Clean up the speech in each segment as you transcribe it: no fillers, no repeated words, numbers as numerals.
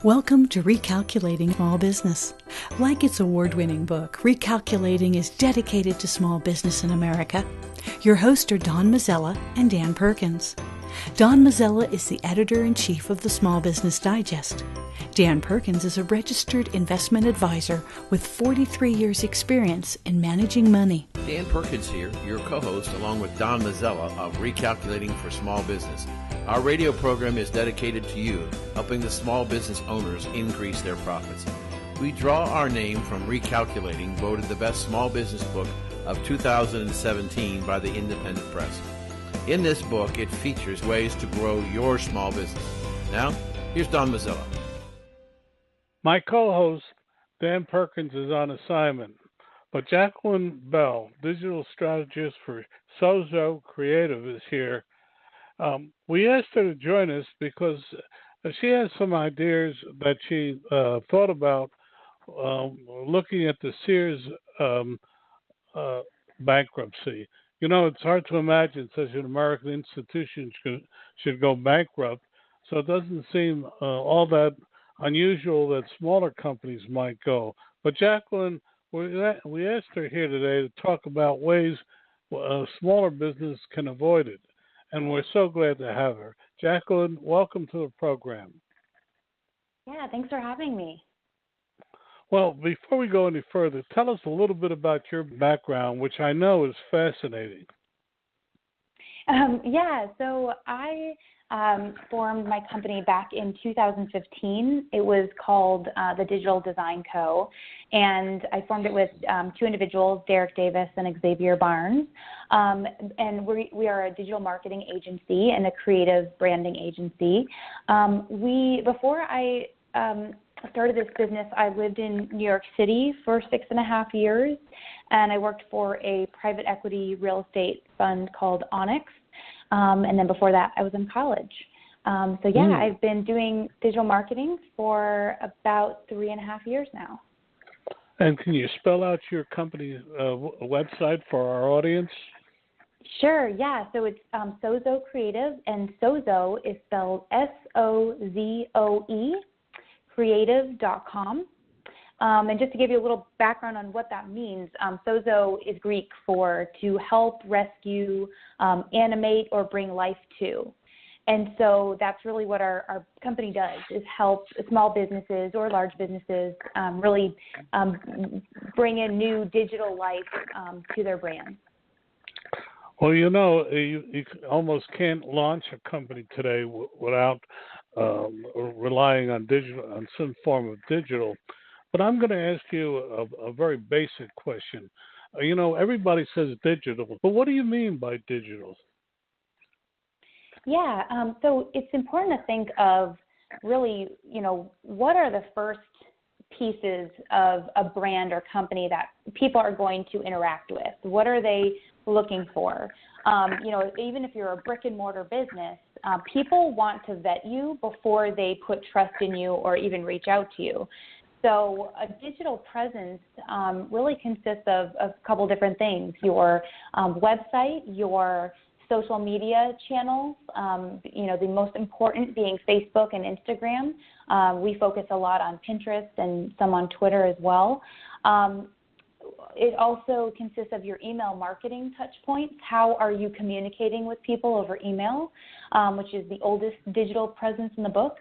Welcome to Recalculating Small Business. Like its award-winning book, Recalculating is dedicated to small business in America. Your hosts are Don Mazzella and Dan Perkins. Don Mazzella is the editor-in-chief of the Small Business Digest. Dan Perkins is a registered investment advisor with 43 years' experience in managing money. Dan Perkins here, your co-host, along with Don Mazzella of Recalculating for Small Business. Our radio program is dedicated to you, helping the small business owners increase their profits. We draw our name from Recalculating, voted the best small business book of 2017 by the Independent Press. In this book, it features ways to grow your small business. Now, here's Don Mazzella. My co-host, Dan Perkins, is on assignment, but Jacqueline Ball, digital strategist for Sozoe Creative, is here. We asked her to join us because she has some ideas that she thought about looking at the Sears bankruptcy. You know, it's hard to imagine such an American institution should go bankrupt, so it doesn't seem all that unusual that smaller companies might go. But Jacqueline, we asked her here today to talk about ways smaller business can avoid it. And we're so glad to have her. Jacqueline, welcome to the program. Yeah, thanks for having me. Well, before we go any further, tell us a little bit about your background, which I know is fascinating. So I formed my company back in 2015. It was called the Digital Design Co., and I formed it with two individuals, Derek Davis and Xavier Barnes. And we are a digital marketing agency and a creative branding agency. Before I started this business, I lived in New York City for 6.5 years, and I worked for a private equity real estate fund called Onyx. And then before that, I was in college. I've been doing digital marketing for about 3.5 years now. And can you spell out your company's website for our audience? Sure, yeah. So it's Sozoe Creative, and Sozoe is spelled Sozoe, creative.com. And just to give you a little background on what that means, Sozo is Greek for to help, rescue, animate, or bring life to. And so that's really what our company does, is help small businesses or large businesses really bring in new digital life to their brand. Well, you know, you almost can't launch a company today without relying on digital, on some form of digital. But I'm going to ask you a very basic question. You know, everybody says digital, but what do you mean by digital? Yeah, so it's important to think of really, what are the first pieces of a brand or company that people are going to interact with? What are they looking for? Even if you're a brick and mortar business, people want to vet you before they put trust in you or even reach out to you. So a digital presence really consists of a couple different things: your website, your social media channels, the most important being Facebook and Instagram. We focus a lot on Pinterest and some on Twitter as well. It also consists of your email marketing touch points. How are you communicating with people over email, which is the oldest digital presence in the book.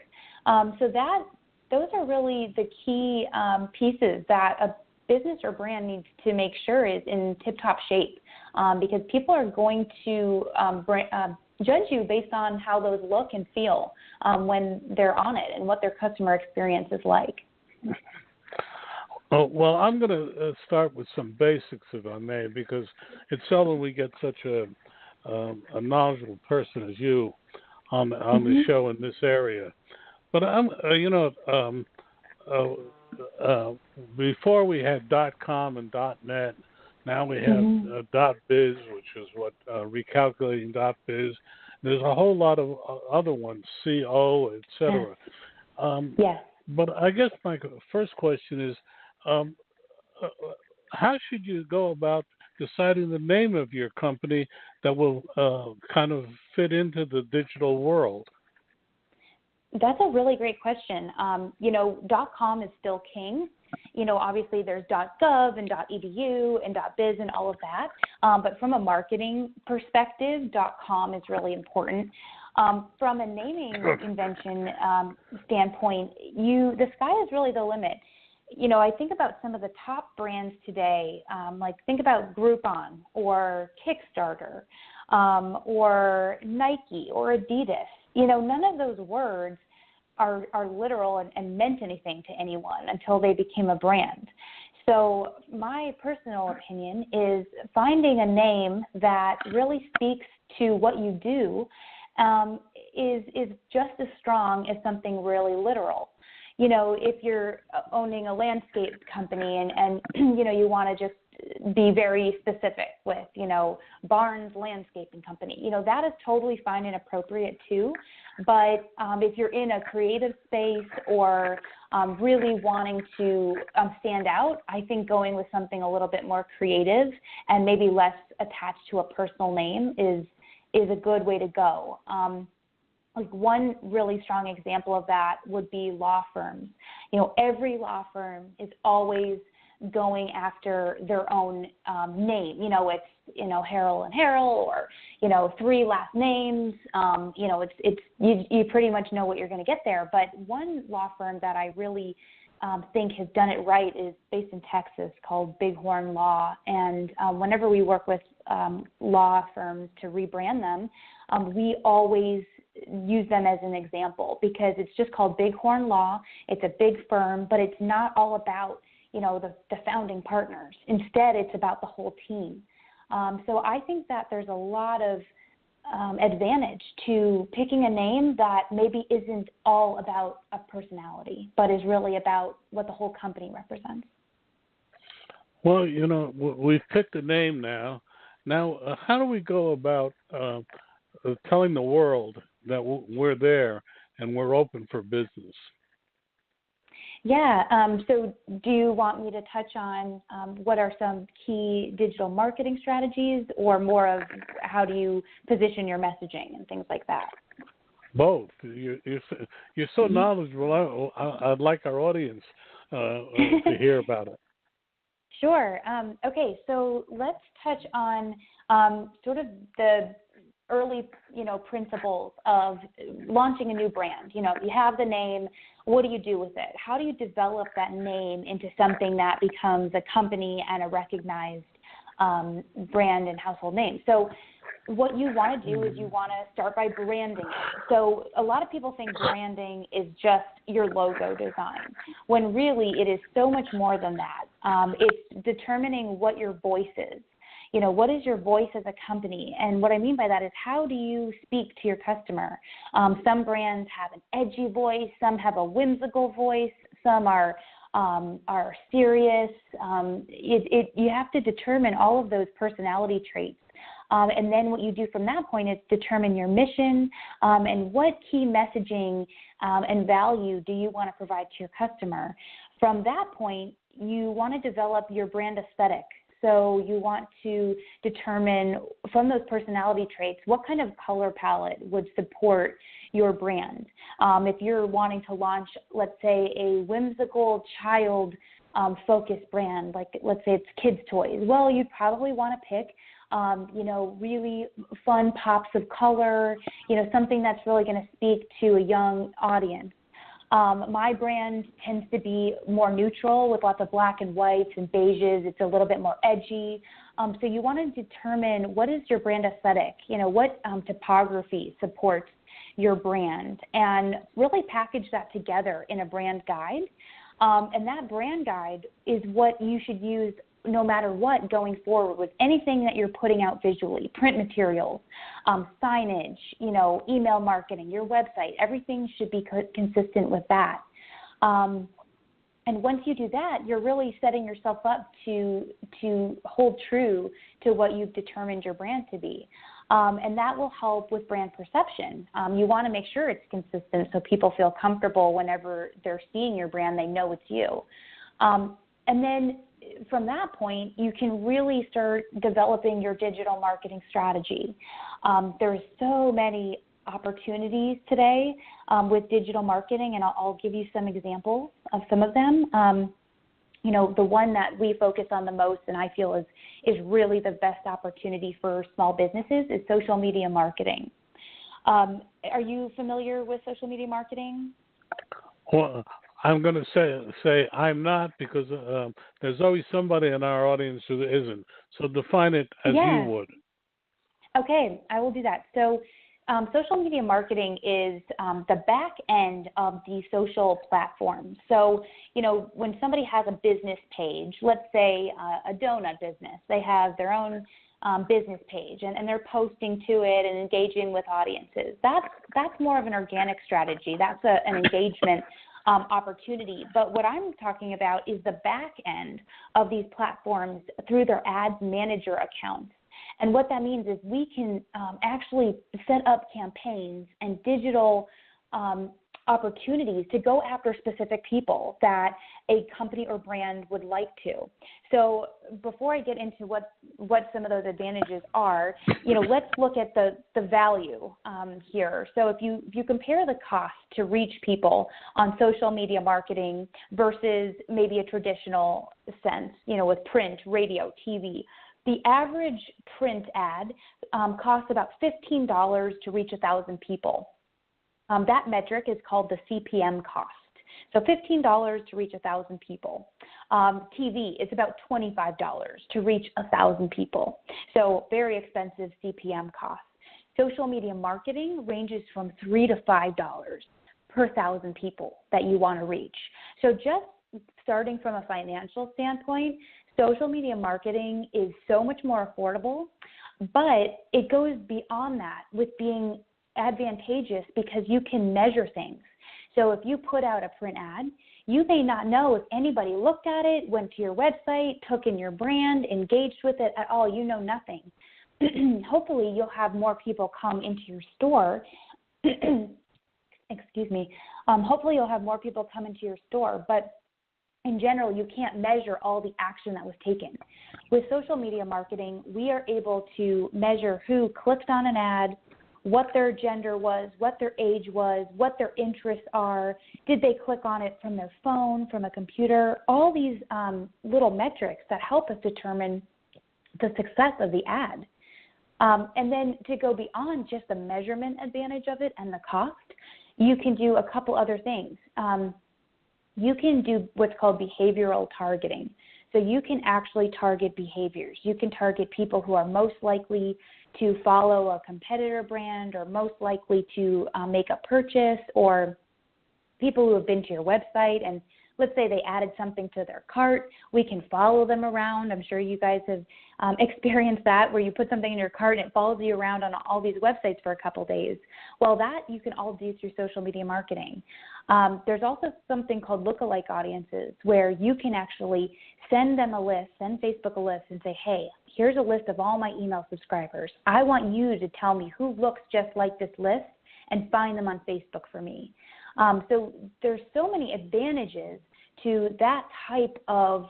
Those are really the key pieces that a business or brand needs to make sure is in tip-top shape, because people are going to judge you based on how those look and feel when they're on it and what their customer experience is like. Well, I'm going to start with some basics, if I may, because it's seldom we get such a knowledgeable person as you on the show in this area. But before we had .com and .net, now we have .biz, which is what Recalculating .biz. There's a whole lot of other ones, .co, etc. Yes. But I guess my first question is, how should you go about deciding the name of your company that will kind of fit into the digital world? That's a really great question. .com is still king. Obviously there's .gov and .edu and .biz and all of that. But from a marketing perspective, .com is really important. From a naming invention standpoint, the sky is really the limit. I think about some of the top brands today, like think about Groupon or Kickstarter or Nike or Adidas. None of those words are literal and meant anything to anyone until they became a brand. So my personal opinion is finding a name that really speaks to what you do is just as strong as something really literal. If you're owning a landscape company and you want to just be very specific with, Barnes Landscaping Company, that is totally fine and appropriate too. But if you're in a creative space or really wanting to stand out, I think going with something a little bit more creative and maybe less attached to a personal name is a good way to go. Like one really strong example of that would be law firms. Every law firm is always going after their own name. It's Harrell and Harrell, or three last names. It's you pretty much know what you're going to get there. But one law firm that I really think has done it right is based in Texas, called Bighorn Law. And whenever we work with law firms to rebrand them, we always use them as an example because it's just called Bighorn Law. It's a big firm, but it's not all about the founding partners. Instead, it's about the whole team. So I think that there's a lot of advantage to picking a name that maybe isn't all about a personality, but is really about what the whole company represents. Well, we've picked a name now. Now, how do we go about telling the world that we're there and we're open for business? Yeah. So do you want me to touch on what are some key digital marketing strategies, or more of how do you position your messaging and things like that? Both. You're so knowledgeable. I'd like our audience to hear about it. Sure. Okay. So let's touch on sort of the early, principles of launching a new brand. You have the name. What do you do with it? How do you develop that name into something that becomes a company and a recognized brand and household name? So what you want to do is you want to start by branding it. So a lot of people think branding is just your logo design, when really it is so much more than that. It's determining what your voice is. What is your voice as a company? And what I mean by that is, how do you speak to your customer? Some brands have an edgy voice. Some have a whimsical voice. Some are serious. You have to determine all of those personality traits. And then what you do from that point is determine your mission and what key messaging and value do you want to provide to your customer. From that point, you want to develop your brand aesthetic. So you want to determine from those personality traits what kind of color palette would support your brand. If you're wanting to launch, let's say, a whimsical child focused brand, like let's say it's kids' toys, well, you'd probably want to pick really fun pops of color, something that's really going to speak to a young audience. My brand tends to be more neutral with lots of black and whites and beiges. It's a little bit more edgy. So you want to determine what is your brand aesthetic, what typography supports your brand, and really package that together in a brand guide. And that brand guide is what you should use no matter what going forward with anything that you're putting out visually, print materials, signage, email marketing, your website. Everything should be consistent with that. And once you do that, you're really setting yourself up to hold true to what you've determined your brand to be. And that will help with brand perception. You want to make sure it's consistent so people feel comfortable whenever they're seeing your brand, they know it's you. And then from that point, you can really start developing your digital marketing strategy. There's so many opportunities today with digital marketing, and I'll give you some examples of some of them. The one that we focus on the most and I feel is really the best opportunity for small businesses is social media marketing. Are you familiar with social media marketing? Well, I'm going to say I'm not, because there's always somebody in our audience who isn't. So define it as you would. Okay, I will do that. So social media marketing is the back end of the social platform. So, when somebody has a business page, let's say a donut business, they have their own business page and they're posting to it and engaging with audiences. That's more of an organic strategy. That's an engagement opportunity. But what I'm talking about is the back end of these platforms through their ads manager accounts. And what that means is we can actually set up campaigns and digital opportunities to go after specific people that a company or brand would like to. So before I get into what some of those advantages are, let's look at the value here. So if you compare the cost to reach people on social media marketing versus maybe a traditional sense, with print, radio, TV, the average print ad costs about $15 to reach 1,000 people. That metric is called the CPM cost. So $15 to reach 1,000 people. TV is about $25 to reach 1,000 people. So very expensive CPM cost. Social media marketing ranges from $3 to $5 per 1,000 people that you want to reach. So just starting from a financial standpoint, social media marketing is so much more affordable, but it goes beyond that with being advantageous because you can measure things. So if you put out a print ad, you may not know if anybody looked at it, went to your website, took in your brand, engaged with it at all. You know nothing. Hopefully you'll have more people come into your store. Excuse me. Hopefully you'll have more people come into your store, but in general, you can't measure all the action that was taken. With social media marketing, we are able to measure who clicked on an ad, what their gender was, what their age was, what their interests are, did they click on it from their phone, from a computer, all these little metrics that help us determine the success of the ad. And then to go beyond just the measurement advantage of it and the cost, you can do a couple other things. You can do what's called behavioral targeting. So you can actually target behaviors. You can target people who are most likely to follow a competitor brand or most likely to make a purchase, or people who have been to your website and let's say they added something to their cart. We can follow them around. I'm sure you guys have experienced that, where you put something in your cart and it follows you around on all these websites for a couple days. Well, that you can all do through social media marketing. There's also something called lookalike audiences, where you can actually send them a list, send Facebook a list and say, hey, here's a list of all my email subscribers. I want you to tell me who looks just like this list and find them on Facebook for me. So there's so many advantages to that type of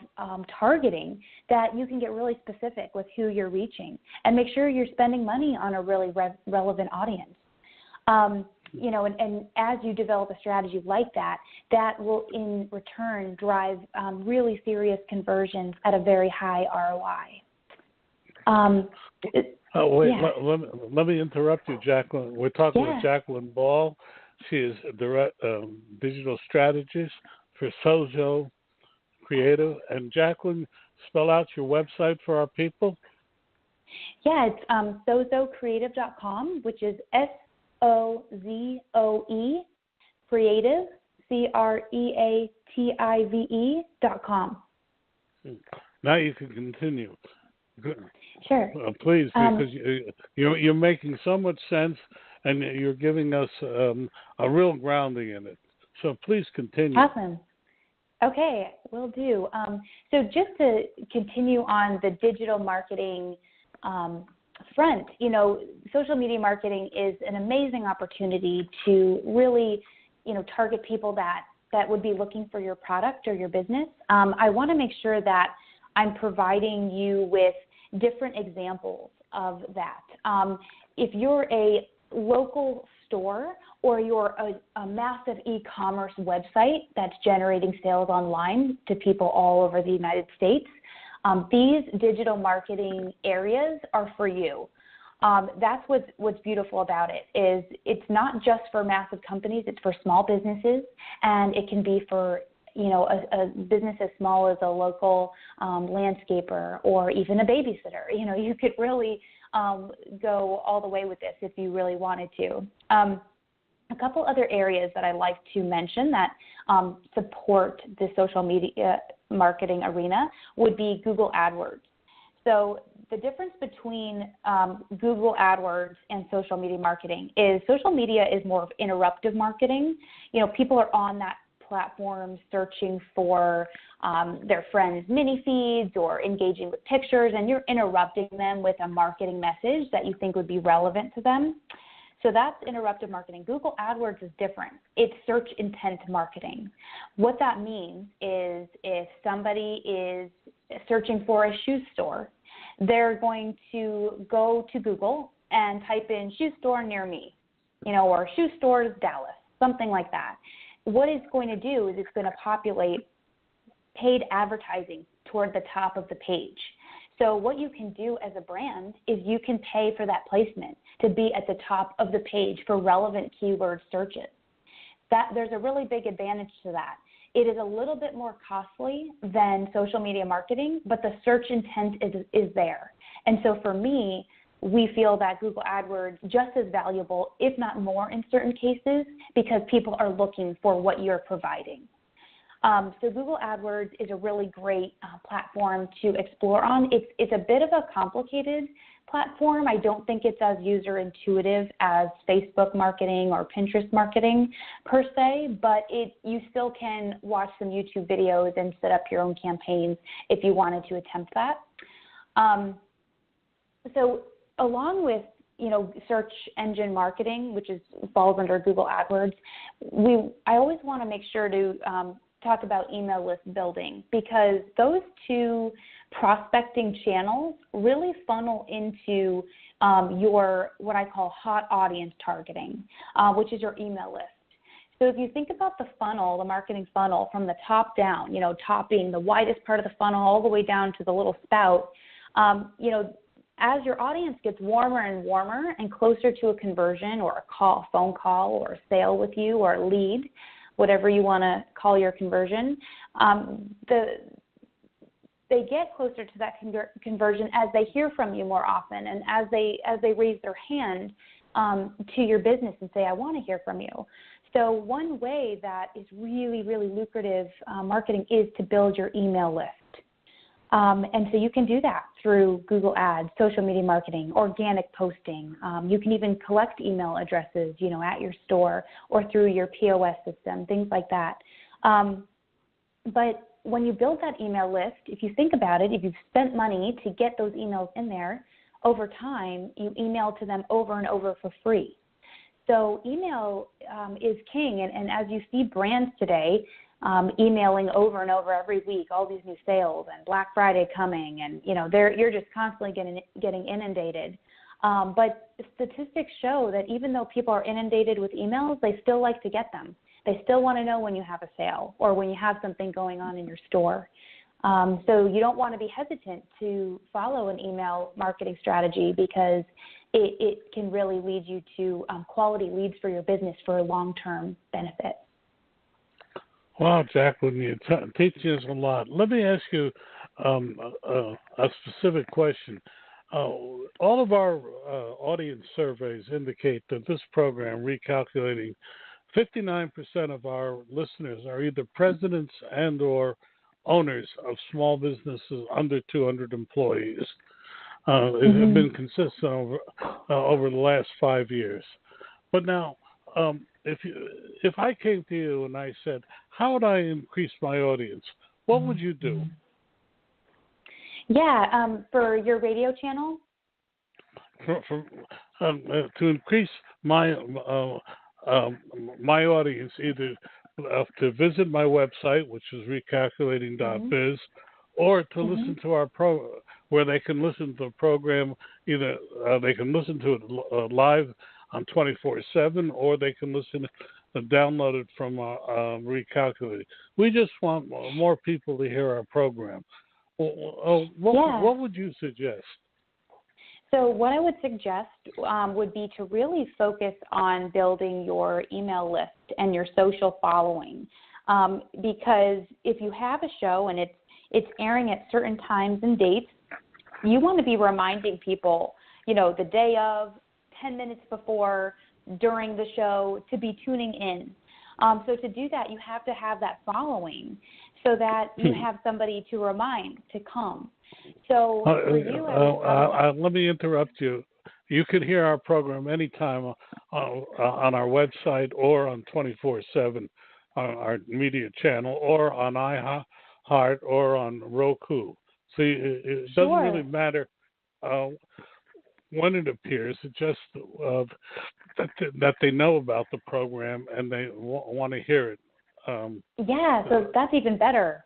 targeting that you can get really specific with who you're reaching and make sure you're spending money on a really relevant audience. And as you develop a strategy like that, that will in return drive really serious conversions at a very high ROI. Let me interrupt you, Jacqueline. We're talking with Jacqueline Ball. She is digital strategist for Sozoe Creative. And Jacqueline, spell out your website for our people. Yeah, it's sozoecreative.com, which is SOZOE Creative, CREATIVE.com. Now you can continue. Sure. Please, because you're making so much sense, and you're giving us a real grounding in it. So please continue. Awesome. Okay, will do. So just to continue on the digital marketing front, social media marketing is an amazing opportunity to really, target people that would be looking for your product or your business. I want to make sure that I'm providing you with different examples of that. If you're a local store or you're a massive e-commerce website that's generating sales online to people all over the United States, these digital marketing areas are for you. That's what's beautiful about it, is it's not just for massive companies, it's for small businesses, and it can be for a business as small as a local landscaper or even a babysitter. You could really go all the way with this if you really wanted to. A couple other areas that I like to mention that support the social media marketing arena would be Google AdWords. So the difference between Google AdWords and social media marketing is social media is more of interruptive marketing. People are on that platform searching for their friends' mini feeds or engaging with pictures, and you're interrupting them with a marketing message that you think would be relevant to them. So that's interruptive marketing. Google AdWords is different. It's search intent marketing. What that means is if somebody is searching for a shoe store, they're going to go to Google and type in shoe store near me, or shoe stores Dallas, something like that. What it's going to do is it's going to populate paid advertising toward the top of the page. So what you can do as a brand is you can pay for that placement to be at the top of the page for relevant keyword searches. There's a really big advantage to that. It is a little bit more costly than social media marketing, but the search intent is there. And so for me, we feel that Google AdWords just as valuable, if not more in certain cases, because people are looking for what you're providing. So Google AdWords is a really great platform to explore on. It's a bit of a complicated platform. I don't think it's as user intuitive as Facebook marketing or Pinterest marketing per se, but you still can watch some YouTube videos and set up your own campaigns if you wanted to attempt that. So along with search engine marketing, which falls under Google AdWords, I always want to make sure to talk about email list building, because those two prospecting channels really funnel into your what I call hot audience targeting, which is your email list. So if you think about the funnel, the marketing funnel from the top down, top being the widest part of the funnel all the way down to the little spout, as your audience gets warmer and warmer and closer to a conversion or a phone call or a sale with you or a lead, whatever you want to call your conversion, they get closer to that conversion as they hear from you more often and as they raise their hand to your business and say, I want to hear from you. So one way that is really, really lucrative marketing is to build your email list. And so you can do that through Google Ads, social media marketing, organic posting. You can even collect email addresses, at your store or through your POS system, things like that. But when you build that email list, if you think about it, if you've spent money to get those emails in there, over time, you email to them over and over for free. So email is king. And as you see brands today, emailing over and over every week, all these new sales and Black Friday coming, and you're just constantly getting inundated. But statistics show that even though people are inundated with emails, they still like to get them. They still want to know when you have a sale or when you have something going on in your store. So you don't want to be hesitant to follow an email marketing strategy, because it can really lead you to quality leads for your business for a long-term benefit. Wow, Jacqueline, you're teaching us a lot. Let me ask you a specific question. All of our audience surveys indicate that this program, Recalculating, 59% of our listeners are either presidents and or owners of small businesses under 200 employees. It has been consistent over the last 5 years. But now, if I came to you and I said, how would I increase my audience? What would you do? Yeah, for your radio channel? To increase my audience, either to visit my website, which is recalculating.biz, or to listen to our where they can listen to the program. Either they can listen to it live on 24/7, or they can listen and download it from Recalculate. We just want more people to hear our program. What would you suggest? So what I would suggest would be to really focus on building your email list and your social following, because if you have a show and it's airing at certain times and dates, you want to be reminding people, the day of, 10 minutes before, during the show, to be tuning in. So to do that, you have to have that following so that you have somebody to remind to come. So for you, let me interrupt you. You can hear our program anytime on our website or on 24/7, our media channel, or on iHeart or on Roku. So it doesn't really matter when it appears. It's just that they know about the program and they want to hear it. So that's even better.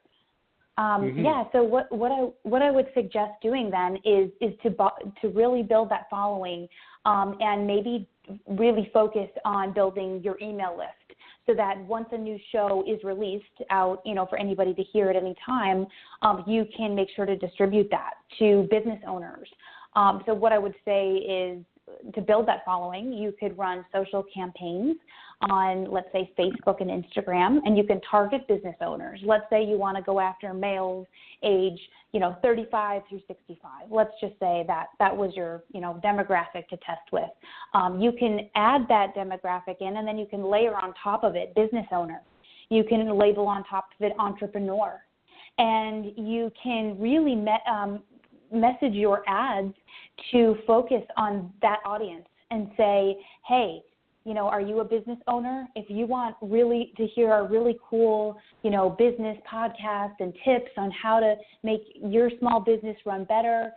So what I would suggest doing then is to really build that following, and maybe really focus on building your email list, so that once a new show is released out, for anybody to hear at any time, you can make sure to distribute that to business owners. So what I would say is, to build that following, you could run social campaigns on, let's say, Facebook and Instagram, and you can target business owners. Let's say you want to go after males age, 35 through 65. Let's just say that was your, demographic to test with. You can add that demographic in, and then you can layer on top of it business owner. You can label on top of it entrepreneur. And you can really message your ads to focus on that audience and say, hey, are you a business owner? If you want really to hear a really cool, business podcast and tips on how to make your small business run better,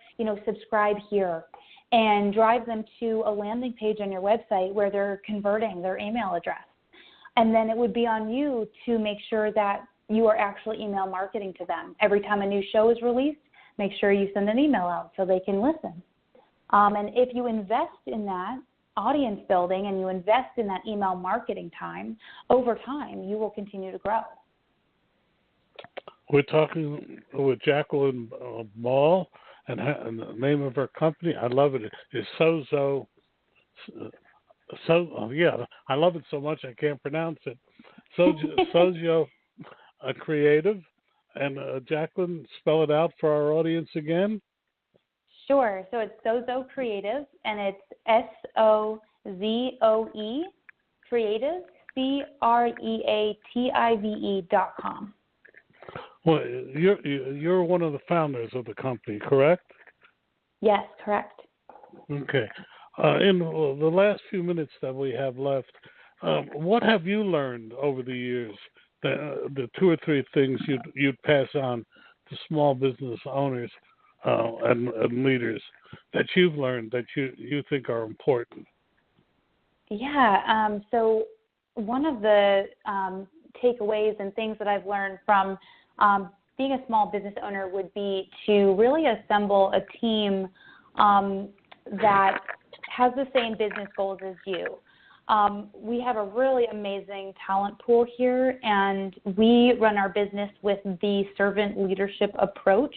subscribe here, and drive them to a landing page on your website where they're converting their email address. And then it would be on you to make sure that you are actually email marketing to them. Every time a new show is released, make sure you send an email out so they can listen. And if you invest in that audience building and you invest in that email marketing time, over time, you will continue to grow. We're talking with Jacqueline Ball, and the name of her company, I love it, is Sozoe. I love it so much I can't pronounce it. Sozoe Creative. And Jacqueline, spell it out for our audience again. Sure. So it's Sozoe Creative, and it's SOZOE Creative, CREATIVE.com. Well, you're one of the founders of the company, correct? Yes, correct. Okay. In the last few minutes that we have left, what have you learned over the years? The two or three things you'd pass on to small business owners and leaders that you've learned that you think are important? Yeah. So one of the takeaways and things that I've learned from being a small business owner would be to really assemble a team that has the same business goals as you. We have a really amazing talent pool here, and we run our business with the servant leadership approach.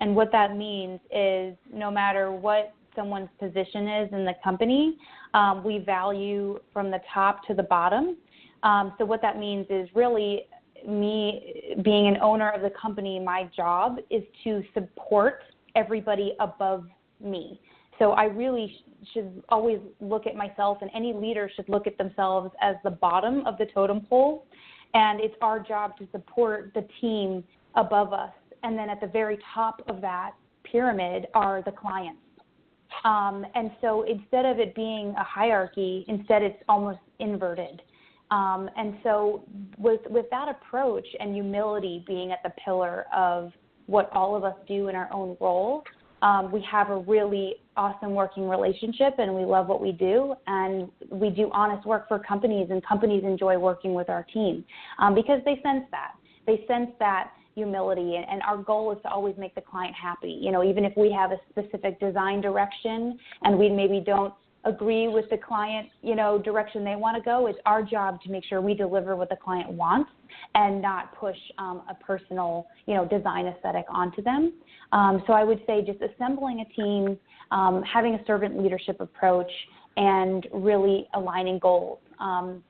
And what that means is no matter what someone's position is in the company, we value from the top to the bottom. So what that means is really me being an owner of the company, my job is to support everybody above me. So I really should always look at myself, and any leader should look at themselves as the bottom of the totem pole, and it's our job to support the team above us. And then at the very top of that pyramid are the clients. And so instead of it being a hierarchy, instead it's almost inverted. And so with that approach and humility being at the pillar of what all of us do in our own role, we have a really awesome working relationship, and we love what we do, and we do honest work for companies, and companies enjoy working with our team because they sense that. They sense that humility, and our goal is to always make the client happy. Even if we have a specific design direction and we maybe don't agree with the client, direction they want to go. It's our job to make sure we deliver what the client wants and not push a personal, design aesthetic onto them. So I would say just assembling a team, having a servant leadership approach, and really aligning goals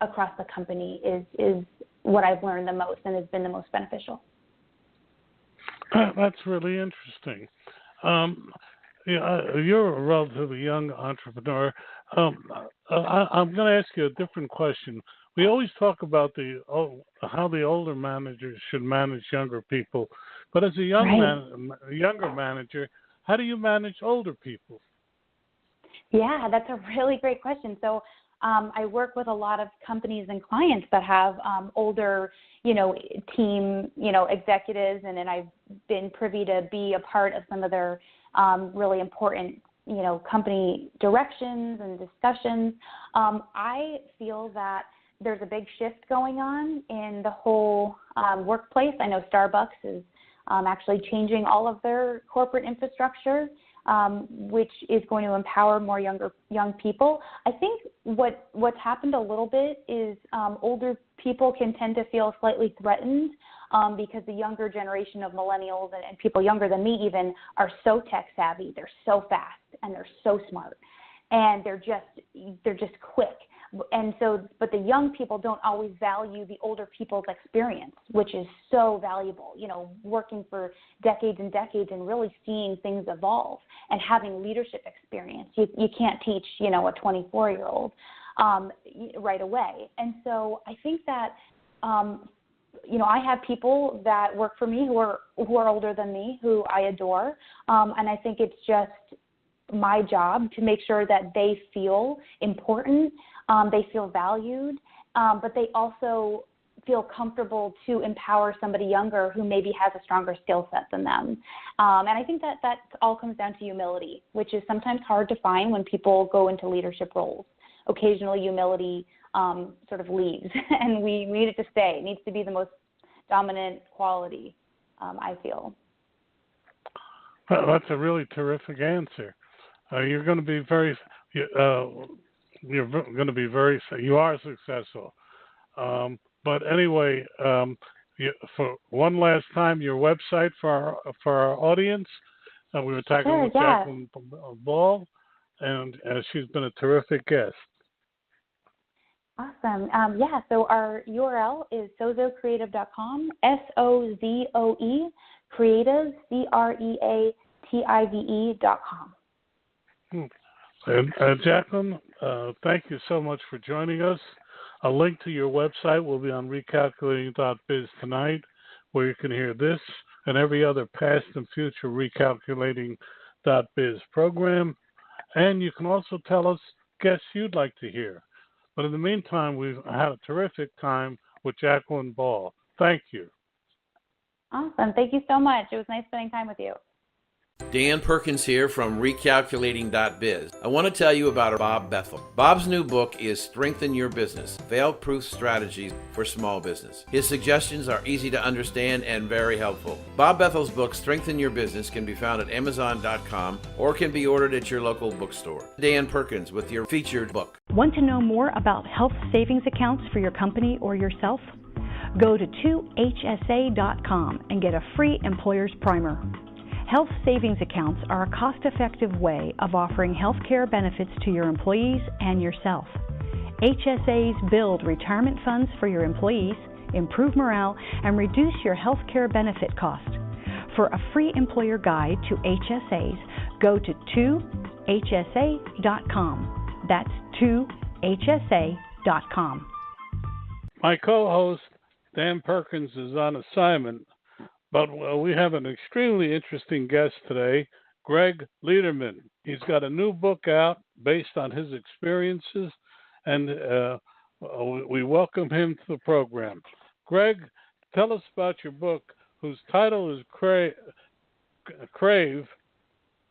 across the company is what I've learned the most and has been the most beneficial. That's really interesting. You're a relatively young entrepreneur. I'm going to ask you a different question. We always talk about how the older managers should manage younger people, but as a younger manager, how do you manage older people? Yeah, that's a really great question. So I work with a lot of companies and clients that have older, team, executives, and then I've been privy to be a part of some of their really important, company directions and discussions. I feel that there's a big shift going on in the whole workplace. I know Starbucks is actually changing all of their corporate infrastructure, which is going to empower more young people. I think what's happened a little bit is older people can tend to feel slightly threatened because the younger generation of millennials and people younger than me even are so tech savvy. They're so fast and they're so smart, and they're just quick. And so, but the young people don't always value the older people's experience, which is so valuable, working for decades and decades and really seeing things evolve and having leadership experience. You can't teach, a 24-year-old right away. And so I think that, I have people that work for me who are older than me, who I adore. And I think it's just my job to make sure that they feel important, they feel valued, but they also feel comfortable to empower somebody younger who maybe has a stronger skill set than them. And I think that all comes down to humility, which is sometimes hard to find when people go into leadership roles. Occasionally humility sort of leaves, and we need it to stay. It needs to be the most dominant quality, I feel. Well, that's a really terrific answer. You're going to be you are successful. But anyway, for one last time, your website for our audience. We were talking with Jacqueline Ball, and she's been a terrific guest. Awesome. So our URL is sozoecreative.com, SOZOE, creative, CREATIVE.com. And Jacqueline, thank you so much for joining us. A link to your website will be on recalculating.biz tonight, where you can hear this and every other past and future recalculating.biz program. And you can also tell us guests you'd like to hear. But in the meantime, we've had a terrific time with Jacqueline Ball. Thank you. Awesome. Thank you so much. It was nice spending time with you. Dan Perkins here from recalculating.biz. I want to tell you about Bob Bethel. Bob's new book is Strengthen Your Business, Fail-Proof Strategies for Small Business. His suggestions are easy to understand and very helpful. Bob Bethel's book, Strengthen Your Business, can be found at Amazon.com or can be ordered at your local bookstore. Dan Perkins with your featured book. Want to know more about health savings accounts for your company or yourself? Go to 2hsa.com and get a free employer's primer. Health savings accounts are a cost-effective way of offering health care benefits to your employees and yourself. HSAs build retirement funds for your employees, improve morale, and reduce your health care benefit cost. For a free employer guide to HSAs, go to 2hsa.com. That's 2hsa.com. My co-host, Dan Perkins, is on assignment. But we have an extremely interesting guest today, Gregg Lederman. He's got a new book out based on his experiences, and we welcome him to the program. Gregg, tell us about your book, whose title is Crave,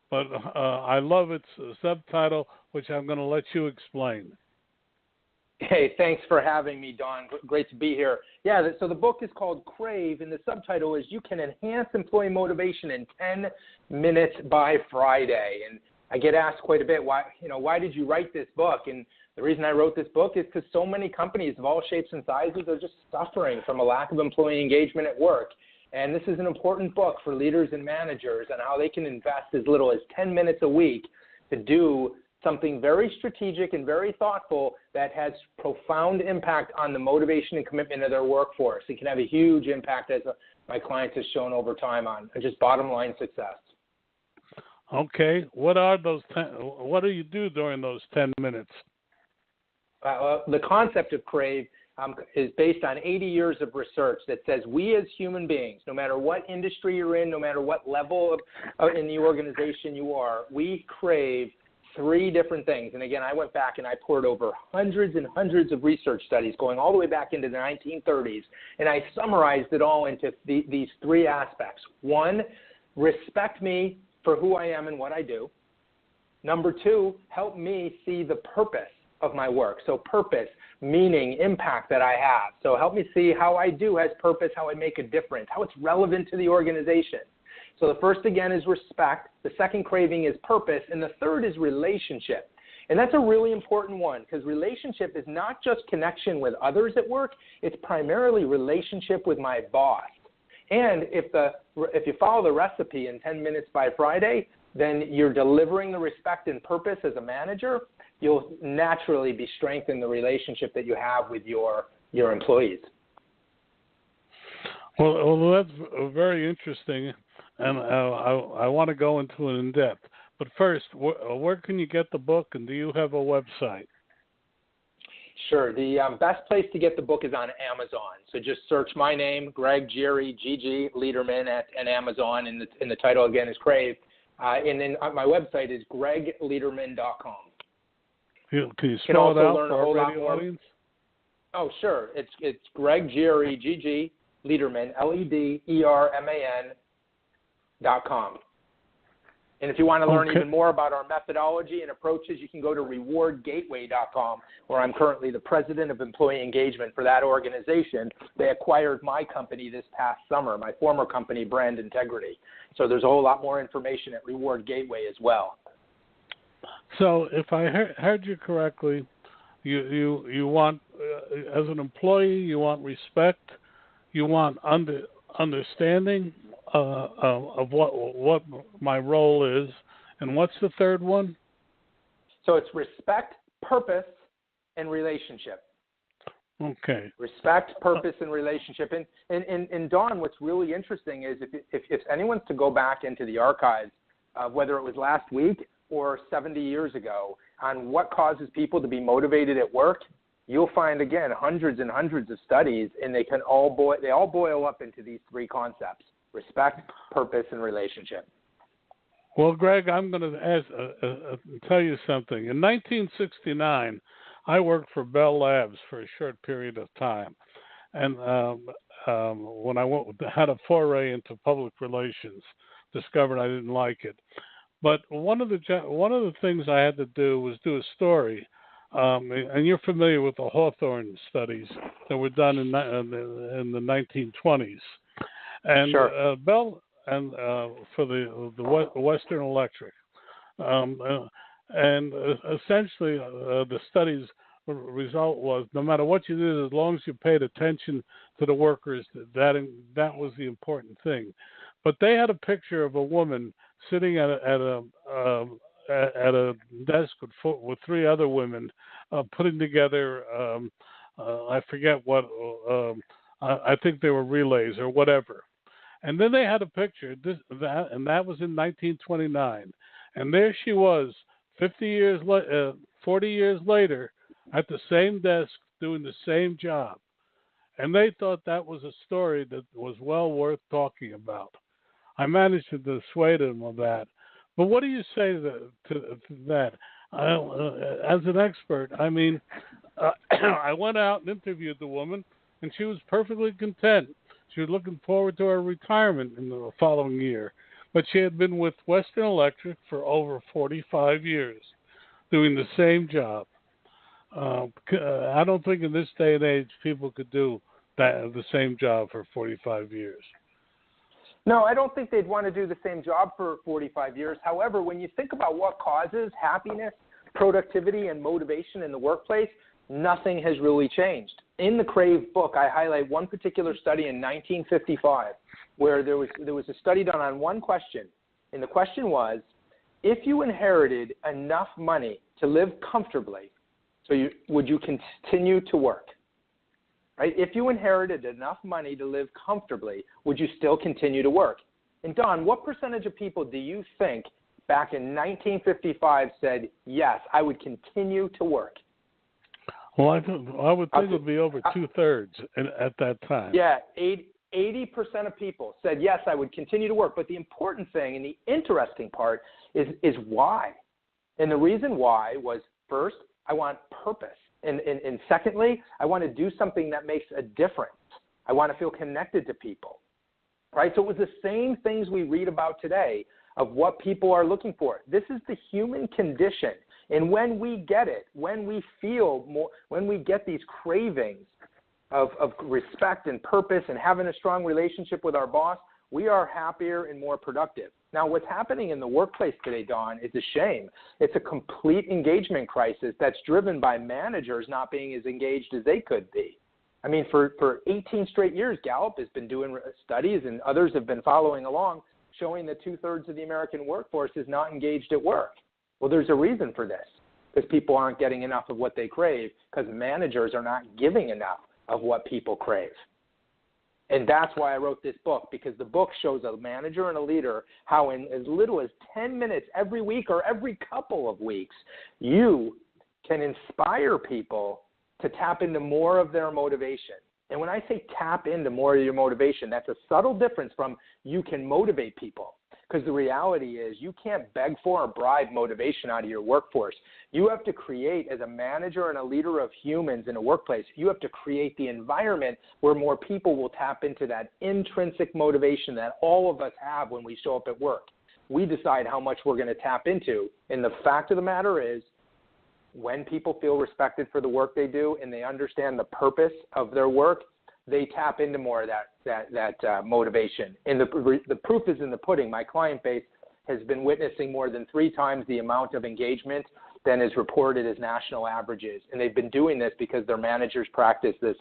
but I love its subtitle, which I'm going to let you explain. Hey, thanks for having me, Don. Great to be here. Yeah, so the book is called Crave, and the subtitle is You Can Enhance Employee Motivation in 10 Minutes by Friday. And I get asked quite a bit, why did you write this book? And the reason I wrote this book is because so many companies of all shapes and sizes are just suffering from a lack of employee engagement at work. And this is an important book for leaders and managers on how they can invest as little as 10 minutes a week to do something very strategic and very thoughtful that has profound impact on the motivation and commitment of their workforce. It can have a huge impact, as my clients have shown over time, on just bottom line success. Okay, what do you do during those 10 minutes? The concept of CRAVE is based on 80 years of research that says we as human beings, no matter what industry you're in, no matter what level in the organization you are, we crave 3 different things. And again, I went back and I poured over hundreds and hundreds of research studies going all the way back into the 1930s, and I summarized it all into these 3 aspects. 1, respect me for who I am and what I do. Number 2, help me see the purpose of my work. So purpose, meaning, impact that I have. So help me see how I do has purpose, how I make a difference, how it's relevant to the organization. So the first, again, is respect. The second craving is purpose. And the third is relationship. And that's a really important one, because relationship is not just connection with others at work. It's primarily relationship with my boss. And if you follow the recipe in 10 minutes by Friday, then you're delivering the respect and purpose as a manager. You'll naturally be strengthening the relationship that you have with your employees. Well, that's very interesting, and I want to go into it in depth. But first, where can you get the book, and do you have a website? Sure. The best place to get the book is on Amazon. So just search my name, Gregg G.G. Lederman, at Amazon, and the title again is Crave. And then my website is gregglederman.com. Can you spell it out for our radio audience? Oh, sure. It's Gregg G.G. Lederman, LEDERMAN.com. And if you want to learn even more about our methodology and approaches, you can go to rewardgateway.com, where I'm currently the president of employee engagement for that organization. They acquired my company this past summer, my former company, Brand Integrity. So there's a whole lot more information at Reward Gateway as well. So if I heard you correctly, you want, as an employee, you want respect, you want understanding of what my role is, and what's the third one? So it's respect, purpose, and relationship. Okay. Respect, purpose, and relationship. And Don, what's really interesting is if anyone's to go back into the archives, whether it was last week or 70 years ago, on what causes people to be motivated at work, you'll find, again, hundreds and hundreds of studies, and they all boil up into these 3 concepts: respect, purpose, and relationship. Well, Greg, I'm going to tell you something. In 1969, I worked for Bell Labs for a short period of time, and when I had a foray into public relations, discovered I didn't like it. But one of the things I had to do was do a story. And you're familiar with the Hawthorne studies that were done in the 1920s, and sure. Bell and for the Western Electric, and essentially the study's result was no matter what you did, as long as you paid attention to the workers, that was the important thing. But they had a picture of a woman sitting at a desk with 3 other women, putting together, I forget what, I think they were relays or whatever. And then they had a picture, and that was in 1929. And there she was, 40 years later, at the same desk doing the same job. And they thought that was a story that was well worth talking about. I managed to dissuade them of that. But what do you say to that? As an expert, I mean, I went out and interviewed the woman, and she was perfectly content. She was looking forward to her retirement in the following year. But she had been with Western Electric for over 45 years, doing the same job. I don't think in this day and age people could do the same job for 45 years. No, I don't think they'd want to do the same job for 45 years. However, when you think about what causes happiness, productivity, and motivation in the workplace, nothing has really changed. In the Crave book, I highlight one particular study in 1955 where there was a study done on one question. And the question was, if you inherited enough money to live comfortably, would you continue to work? Right? If you inherited enough money to live comfortably, would you still continue to work? And Don, what percentage of people do you think back in 1955 said, yes, I would continue to work? Well, I would think it would be over 2/3 at that time. Yeah, 80% of people said, yes, I would continue to work. But the important thing and the interesting part is why. And the reason why was, first, I want purpose. And secondly, I want to do something that makes a difference. I want to feel connected to people, right? So it was the same things we read about today of what people are looking for. This is the human condition. And when we get it, when we feel more, when we get these cravings of respect and purpose and having a strong relationship with our boss, we are happier and more productive. Now, what's happening in the workplace today, Don, is a shame. It's a complete engagement crisis that's driven by managers not being as engaged as they could be. I mean, for 18 straight years, Gallup has been doing studies, and others have been following along, showing that 2/3 of the American workforce is not engaged at work. Well, there's a reason for this, because people aren't getting enough of what they crave, because managers are not giving enough of what people crave. And that's why I wrote this book, because the book shows a manager and a leader how in as little as 10 minutes every week or every couple of weeks, you can inspire people to tap into more of their motivation. And when I say tap into more of your motivation, that's a subtle difference from you can motivate people. Because the reality is you can't beg for or bribe motivation out of your workforce. You have to create, as a manager and a leader of humans in a workplace, you have to create the environment where more people will tap into that intrinsic motivation that all of us have when we show up at work. We decide how much we're going to tap into. And the fact of the matter is, when people feel respected for the work they do and they understand the purpose of their work, they tap into more of that motivation. And the proof is in the pudding. My client base has been witnessing more than 3 times the amount of engagement than is reported as national averages. And they've been doing this because their managers practice this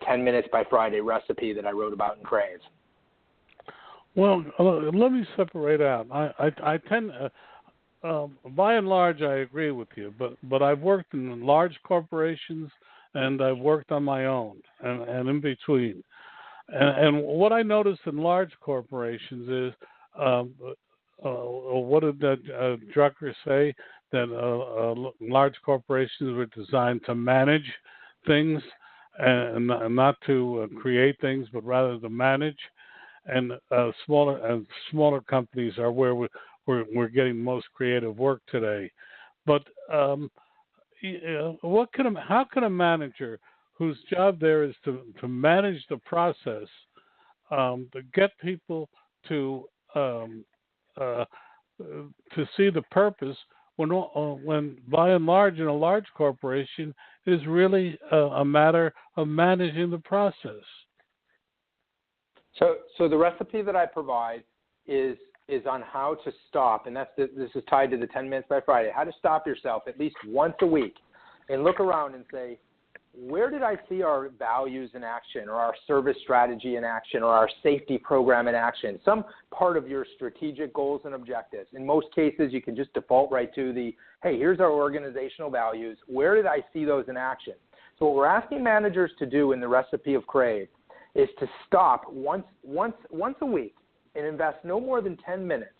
10 minutes by Friday recipe that I wrote about in Crave. Well, let me separate out. I tend, by and large, I agree with you, but I've worked in large corporations and I've worked on my own and in between. And what I noticed in large corporations is, what did Drucker say? That large corporations were designed to manage things and not to create things, but rather to manage. And smaller companies are where we're getting most creative work today. But how can a manager whose job there is to manage the process, to get people to see the purpose when by and large in a large corporation it is really a matter of managing the process? So the recipe that I provide is on how to stop, and this is tied to the 10 minutes by Friday, how to stop yourself at least once a week and look around and say, where did I see our values in action or our service strategy in action or our safety program in action, some part of your strategic goals and objectives. In most cases, you can just default right to hey, here's our organizational values. Where did I see those in action? So what we're asking managers to do in the recipe of Crave is to stop once a week and invest no more than 10 minutes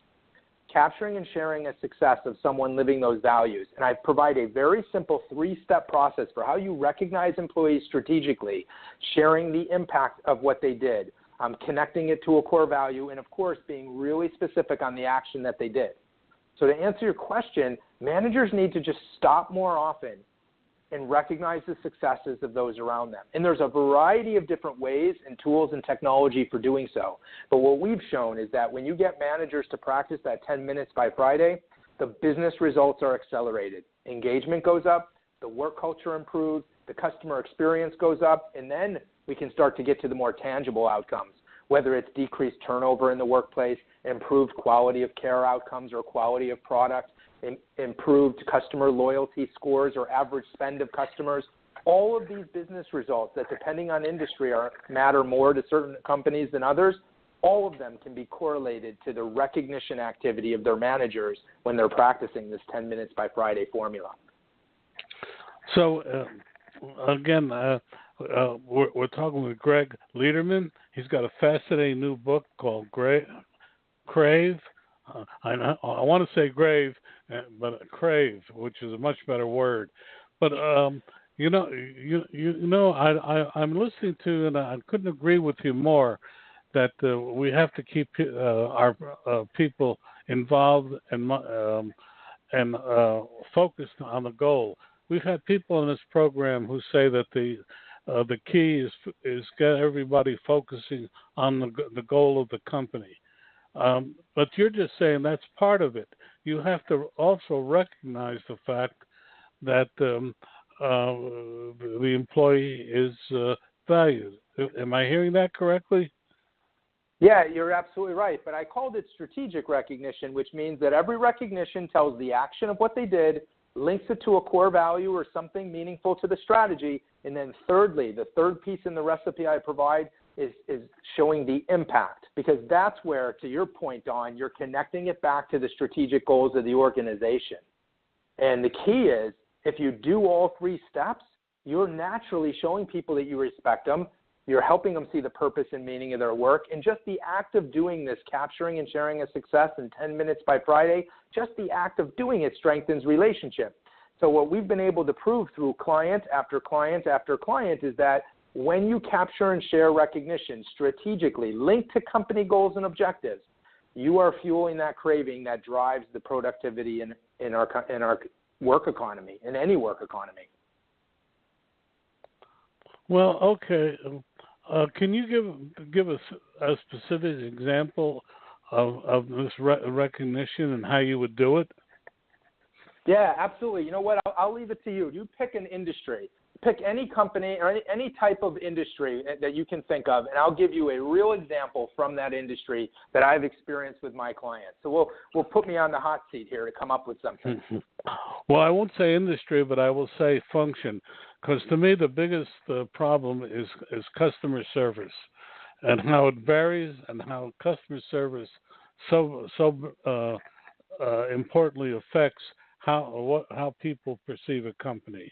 capturing and sharing a success of someone living those values. And I provide a very simple 3-step process for how you recognize employees strategically, sharing the impact of what they did, connecting it to a core value, and of course being really specific on the action that they did. So to answer your question, managers need to just stop more often and recognize the successes of those around them. And there's a variety of different ways and tools and technology for doing so. But what we've shown is that when you get managers to practice that 10 minutes by Friday, the business results are accelerated. Engagement goes up, the work culture improves, the customer experience goes up, and then we can start to get to the more tangible outcomes, whether it's decreased turnover in the workplace, improved quality of care outcomes or quality of product, improved customer loyalty scores or average spend of customers. All of these business results that, depending on industry, matter more to certain companies than others, all of them can be correlated to the recognition activity of their managers when they're practicing this 10 minutes by Friday formula. So, again, we're talking with Gregg Lederman. He's got a fascinating new book called Crave. I want to say Grave, but Crave, which is a much better word. But I'm listening to, and I couldn't agree with you more, that we have to keep our people involved and focused on the goal. We've had people in this program who say that the key is get everybody focusing on the goal of the company. But you're just saying that's part of it. You have to also recognize the fact that the employee is valued. Am I hearing that correctly? Yeah, you're absolutely right. But I called it strategic recognition, which means that every recognition tells the action of what they did, links it to a core value or something meaningful to the strategy. And then thirdly, the third piece in the recipe I provide is showing the impact, because that's where, to your point, Don, you're connecting it back to the strategic goals of the organization. And the key is, if you do all three steps, you're naturally showing people that you respect them. You're helping them see the purpose and meaning of their work. And just the act of doing this, capturing and sharing a success in 10 minutes by Friday, just the act of doing it strengthens relationship. So what we've been able to prove through client after client after client is that when you capture and share recognition strategically linked to company goals and objectives, you are fueling that craving that drives the productivity in our work economy, in any work economy. Well, okay. Can you give us a specific example of this recognition and how you would do it? Yeah, absolutely. You know what? I'll leave it to you. You pick an industry. Pick any company or any type of industry that you can think of, and I'll give you a real example from that industry that I've experienced with my clients. So we'll put me on the hot seat here to come up with something. Well, I won't say industry, but I will say function, because to me the biggest problem is customer service, and how it varies, and how customer service so importantly affects how people perceive a company.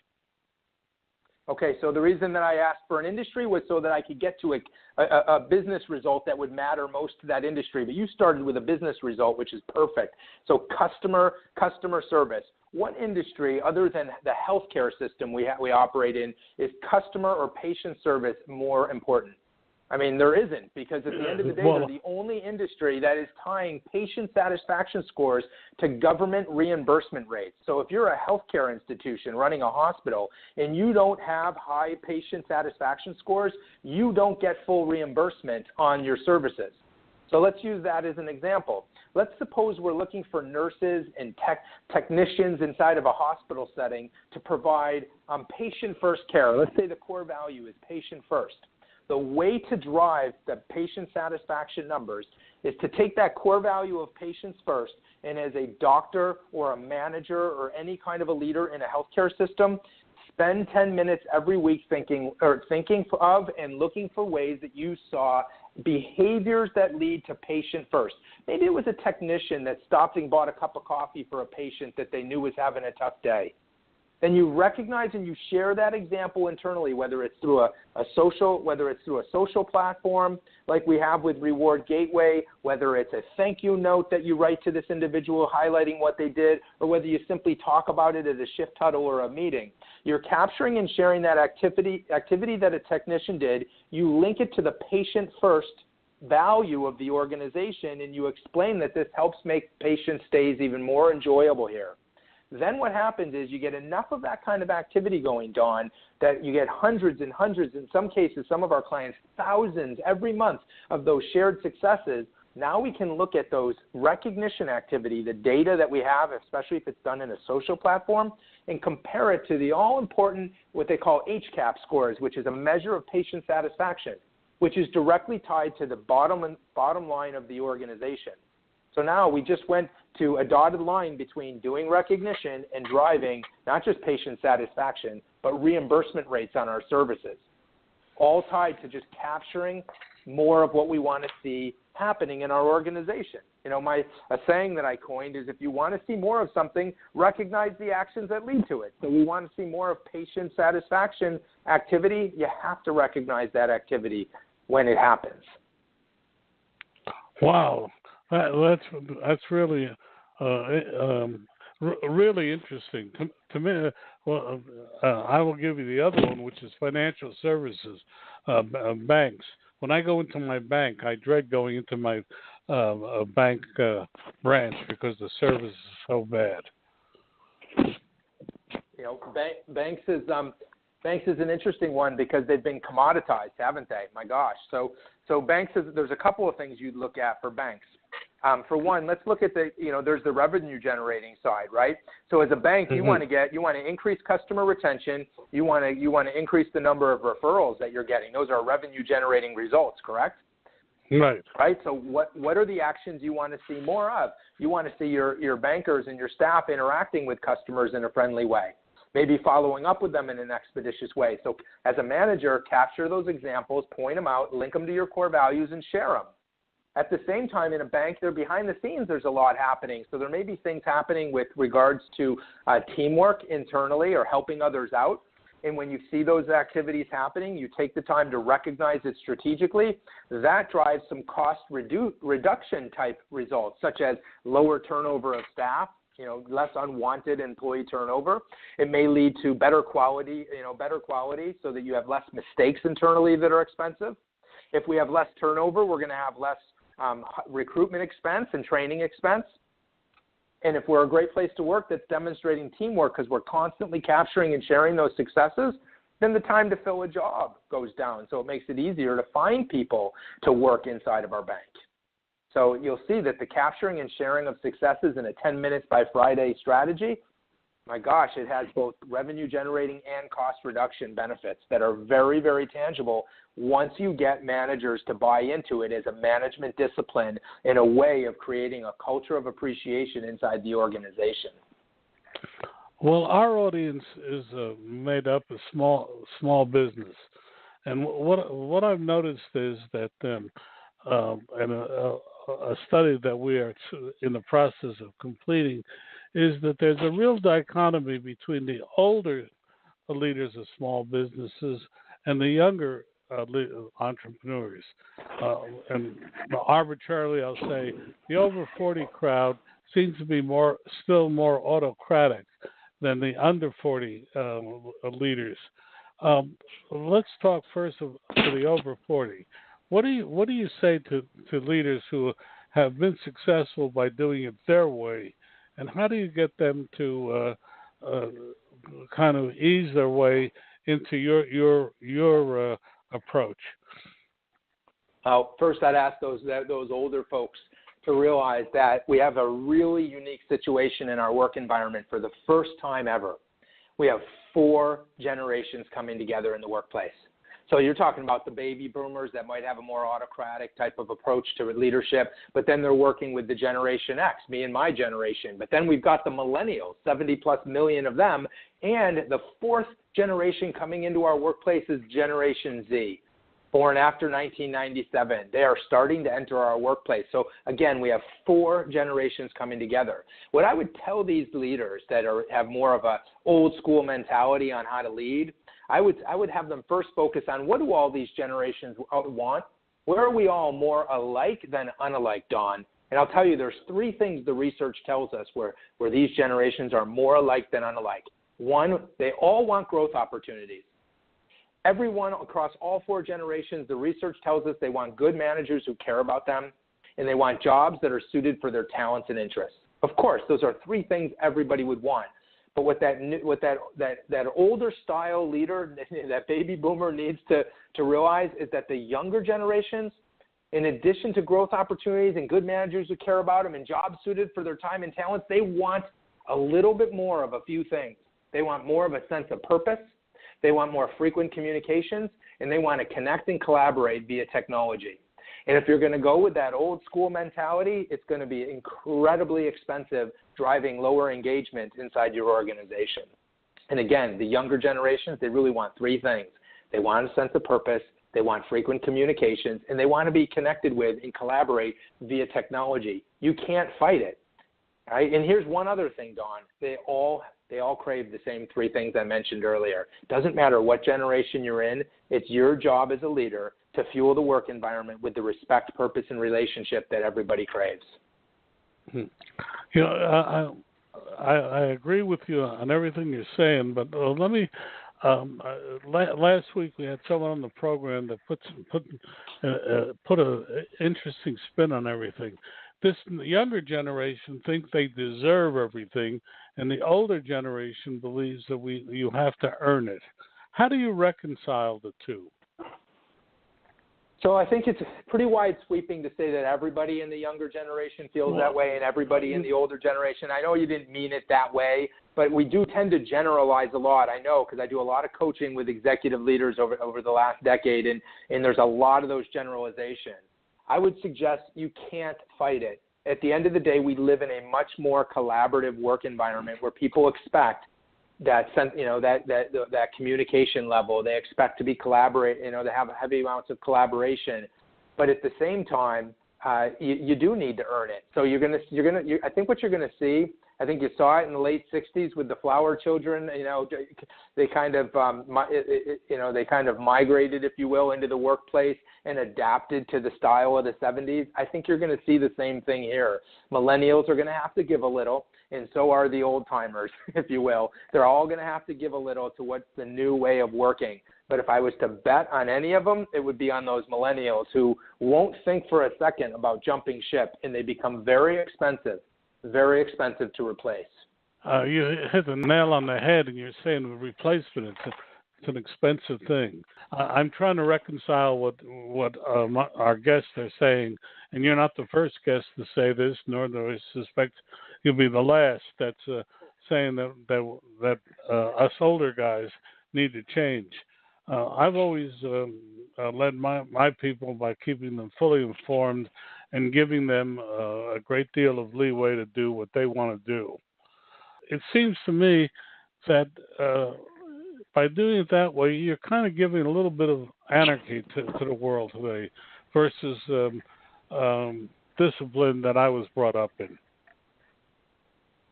Okay, so the reason that I asked for an industry was so that I could get to a business result that would matter most to that industry. But you started with a business result, which is perfect. So customer service. What industry, other than the healthcare system we operate in, is customer or patient service more important? I mean, there isn't, because at the end of the day, they're the only industry that is tying patient satisfaction scores to government reimbursement rates. So if you're a healthcare institution running a hospital and you don't have high patient satisfaction scores, you don't get full reimbursement on your services. So let's use that as an example. Let's suppose we're looking for nurses and technicians inside of a hospital setting to provide patient-first care. Let's say the core value is patient-first. The way to drive the patient satisfaction numbers is to take that core value of patients first, and as a doctor or a manager or any kind of a leader in a healthcare system, spend 10 minutes every week thinking of and looking for ways that you saw behaviors that lead to patient first. Maybe it was a technician that stopped and bought a cup of coffee for a patient that they knew was having a tough day. Then you recognize and you share that example internally, whether it's through a social platform like we have with Reward Gateway, whether it's a thank you note that you write to this individual highlighting what they did, or whether you simply talk about it at a shift huddle or a meeting. You're capturing and sharing that activity that a technician did. You link it to the patient first value of the organization, and you explain that this helps make patient stays even more enjoyable here. Then what happens is you get enough of that kind of activity going, Dawn, that you get hundreds and hundreds, in some cases, some of our clients, thousands every month of those shared successes. Now we can look at those recognition activity, the data that we have, especially if it's done in a social platform, and compare it to the all-important, what they call HCAP scores, which is a measure of patient satisfaction. which is directly tied to the bottom line of the organization. So now we just went to a dotted line between doing recognition and driving not just patient satisfaction, but reimbursement rates on our services, all tied to just capturing more of what we want to see happening in our organization. You know, a saying that I coined is, if you want to see more of something, recognize the actions that lead to it. So we want to see more of patient satisfaction activity. You have to recognize that activity when it happens. Wow, that's really really interesting to me. Well, I will give you the other one, which is financial services, banks. When I go into my bank, I dread going into my bank branch because the service is so bad. You know, banks is an interesting one because they've been commoditized, haven't they? My gosh. So banks there's a couple of things you'd look at for banks. For one, let's look at there's the revenue generating side, right? So as a bank, you want to increase customer retention. You want to increase the number of referrals that you're getting. Those are revenue generating results, correct? Right. Right. So what are the actions you want to see more of? You want to see your bankers and your staff interacting with customers in a friendly way, maybe following up with them in an expeditious way. So as a manager, capture those examples, point them out, link them to your core values, and share them. At the same time, in a bank, they're behind the scenes. There's a lot happening. So there may be things happening with regards to teamwork internally or helping others out. And when you see those activities happening, you take the time to recognize it strategically. That drives some cost reduction type results, such as lower turnover of staff, less unwanted employee turnover. It may lead to better quality so that you have less mistakes internally that are expensive. If we have less turnover, we're going to have less recruitment expense and training expense. And if we're a great place to work that's demonstrating teamwork because we're constantly capturing and sharing those successes, then the time to fill a job goes down. So it makes it easier to find people to work inside of our bank. So you'll see that the capturing and sharing of successes in a 10 minutes by Friday strategy, my gosh, it has both revenue generating and cost reduction benefits that are very, very tangible once you get managers to buy into it as a management discipline in a way of creating a culture of appreciation inside the organization. Well, our audience is made up of small business. And what I've noticed is that in a study that we are in the process of completing is that there's a real dichotomy between the older leaders of small businesses and the younger entrepreneurs. And arbitrarily, I'll say the over 40 crowd seems to be still more autocratic than the under 40 leaders. Let's talk first to the over 40. What do you say to leaders who have been successful by doing it their way, and how do you get them to kind of ease their way into your approach? First, I'd ask those older folks to realize that we have a really unique situation in our work environment for the first time ever. We have 4 generations coming together in the workplace. So you're talking about the baby boomers that might have a more autocratic type of approach to leadership, but then they're working with the Generation X, me and my generation. But then we've got the millennials, 70 plus million of them, and the 4th generation coming into our workplace is Generation Z, born after 1997. They are starting to enter our workplace. So again, we have 4 generations coming together. What I would tell these leaders that have more of a old school mentality on how to lead, I would have them first focus on what do all these generations want? Where are we all more alike than unalike, Don? And I'll tell you, there's 3 things the research tells us where these generations are more alike than unalike. 1, they all want growth opportunities. Everyone across all 4 generations, the research tells us they want good managers who care about them, and they want jobs that are suited for their talents and interests. Of course, those are 3 things everybody would want. But what that older style leader, that baby boomer needs to realize is that the younger generations, in addition to growth opportunities and good managers who care about them and jobs suited for their time and talents, they want a little bit more of a few things. They want more of a sense of purpose. They want more frequent communications, and they want to connect and collaborate via technology. And if you're going to go with that old school mentality, it's going to be incredibly expensive, driving lower engagement inside your organization. And again, the younger generations, they really want three things. They want a sense of purpose, they want frequent communications, and they want to be connected with and collaborate via technology. You can't fight it, right? And here's one other thing, Dawn. They all crave the same three things I mentioned earlier. Doesn't matter what generation you're in, it's your job as a leader to fuel the work environment with the respect, purpose, and relationship that everybody craves. You know, I agree with you on everything you're saying, but let me. Last week we had someone on the program that put a interesting spin on everything. This younger generation thinks they deserve everything, and the older generation believes that you have to earn it. How do you reconcile the two? So I think it's pretty wide sweeping to say that everybody in the younger generation feels that way and everybody in the older generation. I know you didn't mean it that way, but we do tend to generalize a lot. I know, because I do a lot of coaching with executive leaders over the last decade, and there's a lot of those generalizations. I would suggest you can't fight it. At the end of the day, we live in a much more collaborative work environment where people expect that communication level. They expect to be to have heavy amounts of collaboration, but at the same time, you do need to earn it. So I think what you're gonna see, I think you saw it in the late '60s with the flower children. They kind of migrated, if you will, into the workplace and adapted to the style of the '70s. I think you're going to see the same thing here. Millennials are going to have to give a little, and so are the old timers, if you will. They're all going to have to give a little to what's the new way of working. But if I was to bet on any of them, it would be on those millennials who won't think for a second about jumping ship, and they become very expensive to replace. You hit the nail on the head, and you're saying the replacement, it's an expensive thing. I'm trying to reconcile what our guests are saying, and you're not the first guest to say this, nor do I suspect you'll be the last that's saying that us older guys need to change. I've always led my people by keeping them fully informed and giving them a great deal of leeway to do what they want to do. It seems to me that by doing it that way, you're kind of giving a little bit of anarchy to the world today versus discipline that I was brought up in.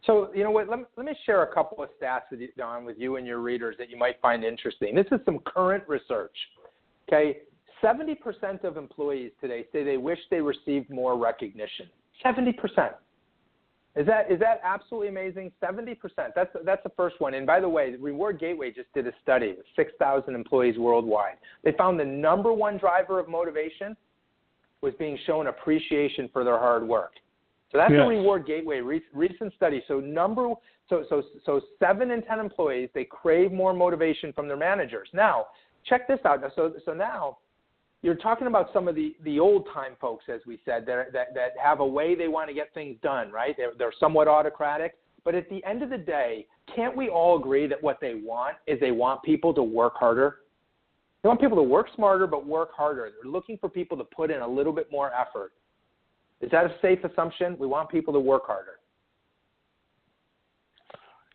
So, you know what, let me share a couple of stats with you, Don, with you and your readers that you might find interesting. This is some current research, okay? 70% of employees today say they wish they received more recognition. 70%. Is that absolutely amazing? 70%. That's the first one. And by the way, the Reward Gateway just did a study with 6,000 employees worldwide. They found the number one driver of motivation was being shown appreciation for their hard work. So that's the Reward Gateway recent study. So 7 in 10 employees, they crave more motivation from their managers. Now, check this out. So now you're talking about some of the old time folks, as we said, that have a way they want to get things done, right? They're somewhat autocratic. But at the end of the day, can't we all agree that what they want is they want people to work harder? They want people to work smarter but work harder. They're looking for people to put in a little bit more effort. Is that a safe assumption? We want people to work harder.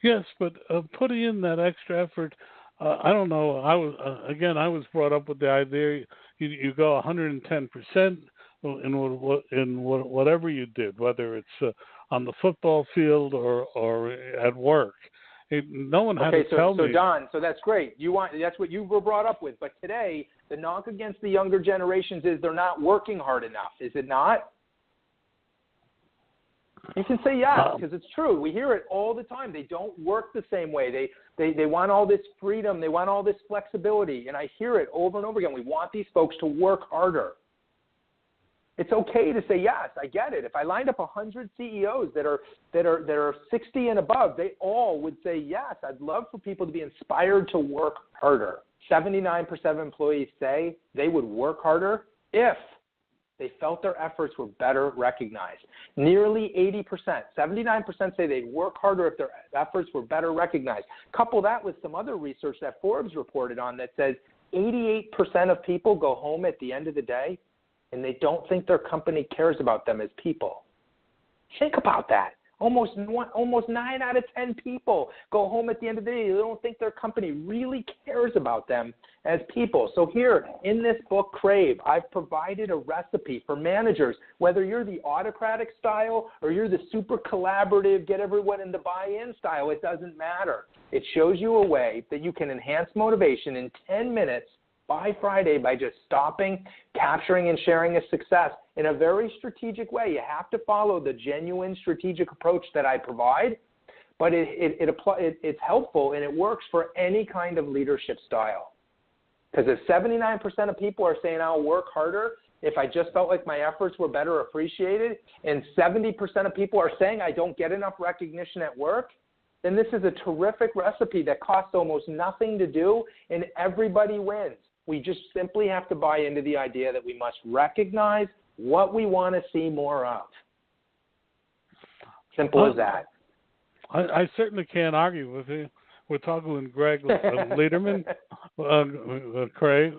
Yes, but putting in that extra effort, I don't know. I was brought up with the idea you go 110% in whatever you did, whether it's on the football field or at work. No one had to tell me. So Don, so that's great. That's what you were brought up with. But today, the knock against the younger generations is they're not working hard enough. Is it not? You can say yes, because it's true. We hear it all the time. They don't work the same way. They want all this freedom. They want all this flexibility. And I hear it over and over again. We want these folks to work harder. It's okay to say yes. I get it. If I lined up 100 CEOs that are 60 and above, they all would say yes. I'd love for people to be inspired to work harder. 79% of employees say they would work harder if they felt their efforts were better recognized. Nearly 80%, 79% say they'd work harder if their efforts were better recognized. Couple that with some other research that Forbes reported on that says 88% of people go home at the end of the day and they don't think their company cares about them as people. Think about that. Almost 9 out of 10 people go home at the end of the day. They don't think their company really cares about them as people. So here in this book, Crave, I've provided a recipe for managers, whether you're the autocratic style or you're the super collaborative, get everyone in the buy-in style, it doesn't matter. It shows you a way that you can enhance motivation in 10 minutes by Friday by just stopping, capturing, and sharing a success in a very strategic way. You have to follow the genuine strategic approach that I provide, but it's helpful and it works for any kind of leadership style. Because if 79% of people are saying I'll work harder if I just felt like my efforts were better appreciated, and 70% of people are saying I don't get enough recognition at work, then this is a terrific recipe that costs almost nothing to do and everybody wins. We just simply have to buy into the idea that we must recognize what we want to see more of. Simple as that. I certainly can't argue with you. We're talking with Gregg Lederman, Crave.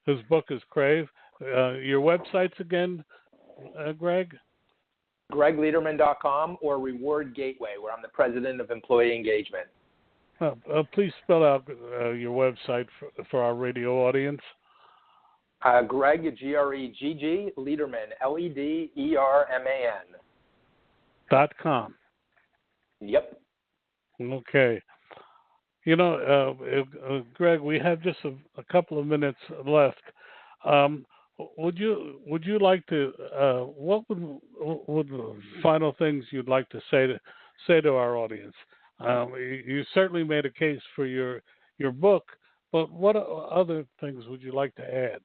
His book is Crave. Your websites again, Gregg? GreggLederman.com or Reward Gateway, where I'm the president of employee engagement. Please spell out your website for our radio audience. Gregg, Gregg, Lederman, LEDERMAN.com. Yep. Okay. You know, Gregg, we have just a couple of minutes left. Would you like to? What would the final things you'd like to say to our audience? You certainly made a case for your book, but what other things would you like to add?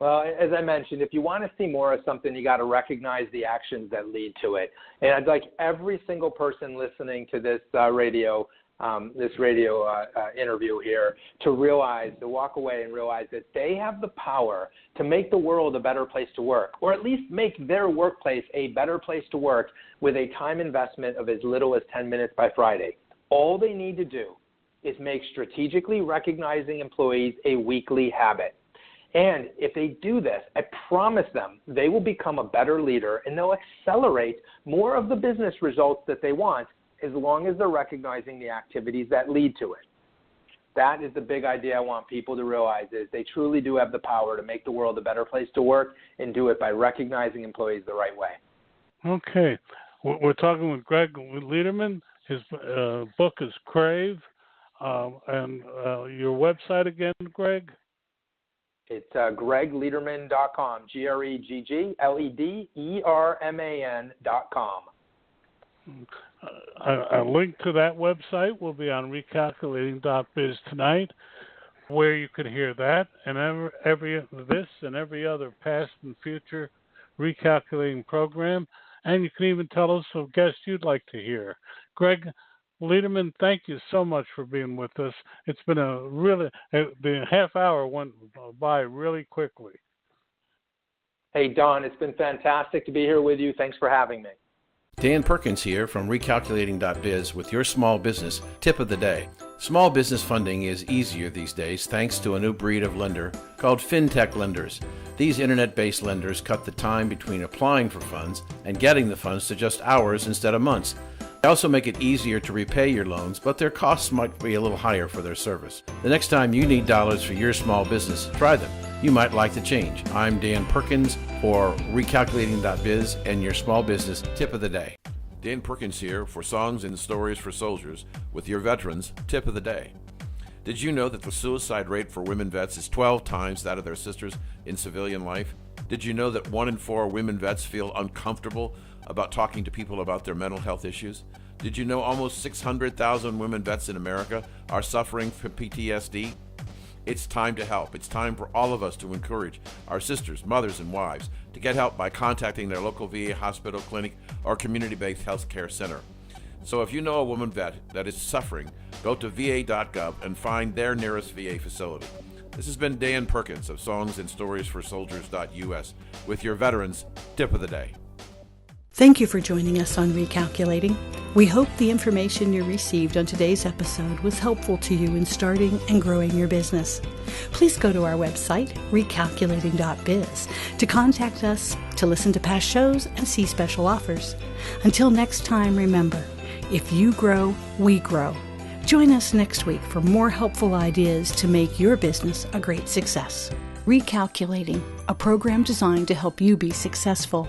Well, as I mentioned, if you want to see more of something, you got to recognize the actions that lead to it. And I'd like every single person listening to this radio interview here to walk away and realize that they have the power to make the world a better place to work, or at least make their workplace a better place to work with a time investment of as little as 10 minutes by Friday. All they need to do is make strategically recognizing employees a weekly habit. And if they do this, I promise them they will become a better leader and they'll accelerate more of the business results that they want, as long as they're recognizing the activities that lead to it. That is the big idea I want people to realize, is they truly do have the power to make the world a better place to work and do it by recognizing employees the right way. Okay. We're talking with Gregg Lederman. His book is Crave. And your website again, Gregg? It's GreggLederman.com, GreggLederman.com. A link to that website will be on recalculating.biz tonight, where you can hear that and every other past and future recalculating program, and you can even tell us of guests you'd like to hear. Gregg Lederman, thank you so much for being with us. It's been the half hour went by really quickly. Hey, Don, it's been fantastic to be here with you. Thanks for having me. Dan Perkins here from recalculating.biz with your small business tip of the day. Small business funding is easier these days thanks to a new breed of lender called fintech lenders. These internet-based lenders cut the time between applying for funds and getting the funds to just hours instead of months. They also make it easier to repay your loans, but their costs might be a little higher for their service. The next time you need dollars for your small business, try them. You might like the change. I'm Dan Perkins for recalculating.biz and your small business tip of the day. Dan Perkins here for Songs and Stories for Soldiers with your veterans tip of the day. Did you know that the suicide rate for women vets is 12 times that of their sisters in civilian life? Did you know that 1 in 4 women vets feel uncomfortable about talking to people about their mental health issues? Did you know almost 600,000 women vets in America are suffering from PTSD? It's time to help. It's time for all of us to encourage our sisters, mothers, and wives to get help by contacting their local VA hospital, clinic, or community-based health care center. So if you know a woman vet that is suffering, go to va.gov and find their nearest VA facility. This has been Dan Perkins of Songs and Stories for Soldiers.us with your veterans tip of the day. Thank you for joining us on Recalculating. We hope the information you received on today's episode was helpful to you in starting and growing your business. Please go to our website, recalculating.biz, to contact us, to listen to past shows, and see special offers. Until next time, remember, if you grow, we grow. Join us next week for more helpful ideas to make your business a great success. Recalculating, a program designed to help you be successful.